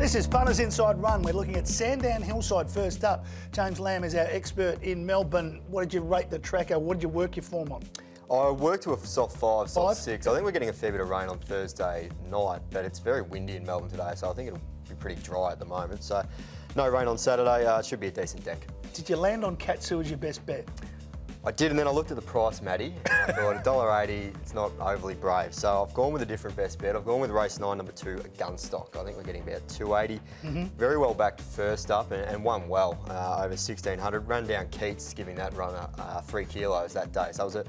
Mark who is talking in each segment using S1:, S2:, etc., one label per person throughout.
S1: This is Punters Inside Run. We're looking at Sandown Hillside first up. James Lamb is our expert in Melbourne. What did you rate the tracker? What did you work your form on?
S2: I worked to a soft 5, soft 6. I think we're getting a fair bit of rain on Thursday night, but it's very windy in Melbourne today, so I think it'll be pretty dry at the moment. So no rain on Saturday. It should be a decent deck.
S1: Did you land on Katsu as your best bet?
S2: I did, and then I looked at the price, Matty, and I thought $1.80, it's not overly brave. So I've gone with a different best bet. I've gone with race 9, number 2, a Gunstock. I think we're getting about $2.80. Very well backed first up and won well over 1,600. Ran down Keats, giving that runner 3 kilos that day. So it was a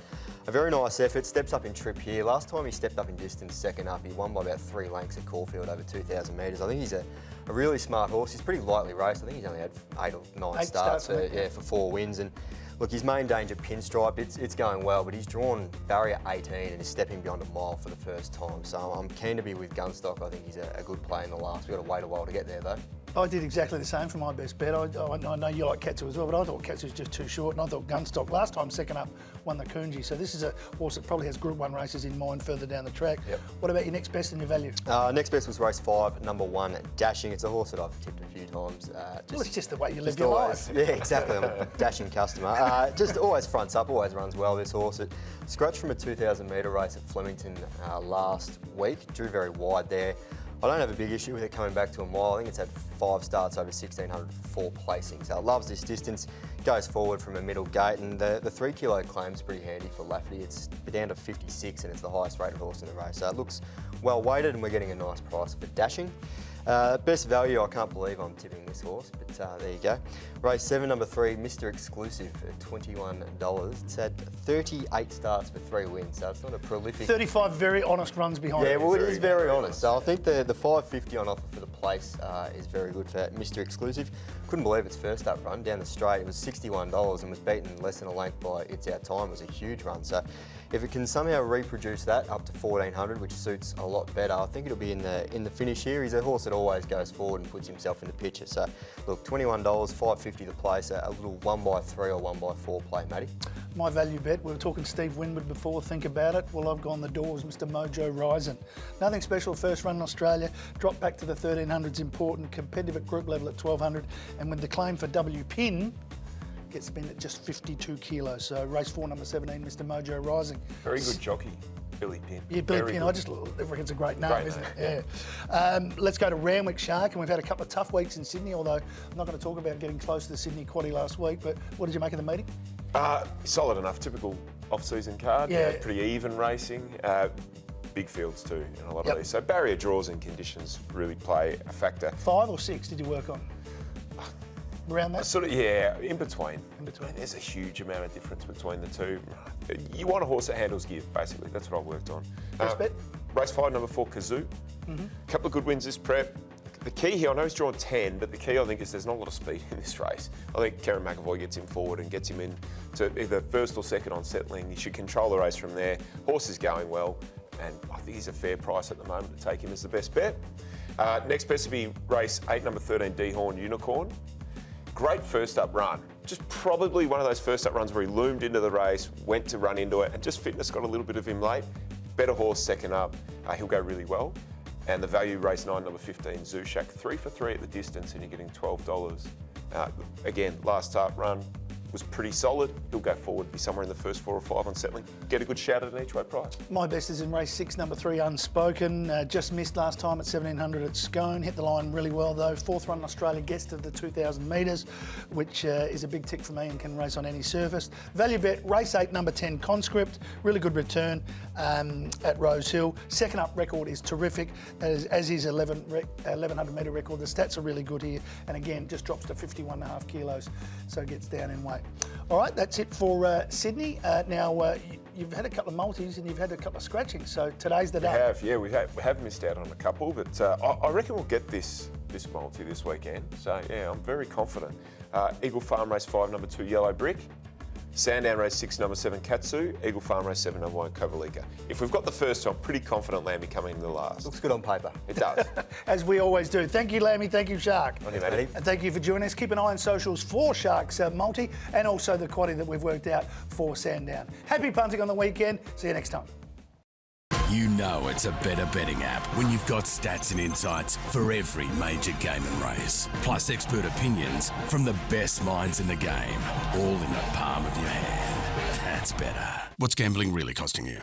S2: very nice effort. Steps up in trip here. Last time he stepped up in distance second up, he won by about 3 lengths at Caulfield over 2,000 metres. I think he's a really smart horse. He's pretty lightly raced. I think he's only had 8 or 9 starts for 4 wins. And look, his main danger, Pinstripe, it's going well, but he's drawn barrier 18 and is stepping beyond a mile for the first time. So I'm keen to be with Gunstock. I think he's a good play in the last. We've got to wait a while to get there, though.
S1: I did exactly the same for my best bet. I know you like Katsu as well, but I thought Katsu was just too short, and I thought Gunstock last time second up won the Coonji. So this is a horse that probably has Group 1 races in mind further down the track.
S2: Yep.
S1: What about your next best and your value?
S2: Next best was race 5, number 1, Dashing. It's a horse that I've tipped a few times.
S1: Well, it's just the way you live your life.
S2: Yeah, exactly. I'm a Dashing customer. Just always fronts up, always runs well, this horse. It scratched from a 2,000 metre race at Flemington last week. Drew very wide there. I don't have a big issue with it coming back to a mile. I think it's had 5 starts over 1,600 for 4 placings. So it loves this distance, goes forward from a middle gate, and the 3 kilo claim's pretty handy for Lafferty. It's down to 56 and it's the highest rated horse in the race. So it looks well weighted and we're getting a nice price for Dashing. Best value, I can't believe I'm tipping this horse, but there you go. Race 7, number 3, Mr. Exclusive at $21. It's had 38 starts for 3 wins, so it's not a prolific...
S1: 35 very honest runs behind it.
S2: Yeah, well, it is very honest. So I think the $5.50 on offer for the place is very good for Mr. Exclusive. Couldn't believe its first up run down the straight. It was $61 and was beaten less than a length by It's Our Time. It was a huge run. So if it can somehow reproduce that up to 1,400, which suits a lot better, I think it'll be in the finish here. He's a horse that always goes forward and puts himself in the picture. So look, $21, $5.50 the place, a little 1x3 or 1x4 play, Matty.
S1: My value bet, we were talking Steve Winwood before, think about it. Well, I've gone the doors, Mr. Mojo Rising. Nothing special, first run in Australia, dropped back to the 1,300s important, competitive at group level at 1,200, and with the claim for W Pin, gets spent at just 52 kilos. So race 4, number 17, Mr. Mojo Rising.
S3: Very good jockey, Billy Pin.
S1: Yeah, Billy
S3: Very
S1: Pin,
S3: good.
S1: I just think it's a great name, isn't it? Yeah. Let's go to Randwick Shark, and we've had a couple of tough weeks in Sydney, although I'm not going to talk about getting close to the Sydney quaddie last week, but what did you make of the meeting?
S3: Solid enough, typical off-season card.
S1: Yeah.
S3: Pretty even racing. Big fields too in a lot of these. So barrier draws and conditions really play a factor.
S1: 5 or 6 did you work on? Around that?
S3: Sort of, yeah, in between.
S1: In between.
S3: I mean, there's a huge amount of difference between the two. You want a horse that handles give, basically. That's what I worked on.
S1: Best bet?
S3: Race 5, number 4, Kazoo. Couple of good wins this prep. The key here, I know he's drawn 10, but the key I think is there's not a lot of speed in this race. I think Karen McAvoy gets him forward and gets him in to either first or second on settling. He should control the race from there. Horse is going well, and I think he's a fair price at the moment to take him as the best bet. Next best would be race 8, number 13, Dehorn Unicorn. Great first up run. Just probably one of those first up runs where he loomed into the race, went to run into it, and just fitness got a little bit of him late. Better horse second up, he'll go really well. And the value, race 9, number 15, Zushak, 3 for 3 at the distance, and you're getting $12. Again, last start run was pretty solid. He'll go forward, be somewhere in the first 4 or 5 on settling. Get a good shout at an each way price.
S1: My best is in race 6, number 3, Unspoken. Just missed last time at 1,700 at Scone. Hit the line really well though. 4th run in Australia, gets to the 2,000 metres, which is a big tick for me and can race on any surface. Value bet, race 8, number 10, Conscript. Really good return at Rose Hill. Second up record is terrific, as is 1,100 metre record. The stats are really good here. And again, just drops to 51.5 kilos, so gets down in weight. All right, that's it for Sydney. Now, you've had a couple of multis and you've had a couple of scratchings, so today's the day.
S3: We have missed out on a couple, but I reckon we'll get this multi this weekend. So, yeah, I'm very confident. Eagle Farm Race 5, number 2, Yellow Brick. Sandown Race 6, number 7, Katsu. Eagle Farm Race 7, number 1, Kovalika. If we've got the first, I'm pretty confident Lammy coming in the last.
S2: Looks good on paper.
S3: It does.
S1: As we always do. Thank you, Lammy. Thank you, Shark.
S3: On you, Matty.
S1: And thank you for joining us. Keep an eye on socials for Shark's multi and also the quaddie that we've worked out for Sandown. Happy punting on the weekend. See you next time.
S4: You know it's a better betting app when you've got stats and insights for every major game and race. Plus expert opinions from the best minds in the game, all in the palm of your hand. That's better. What's gambling really costing you?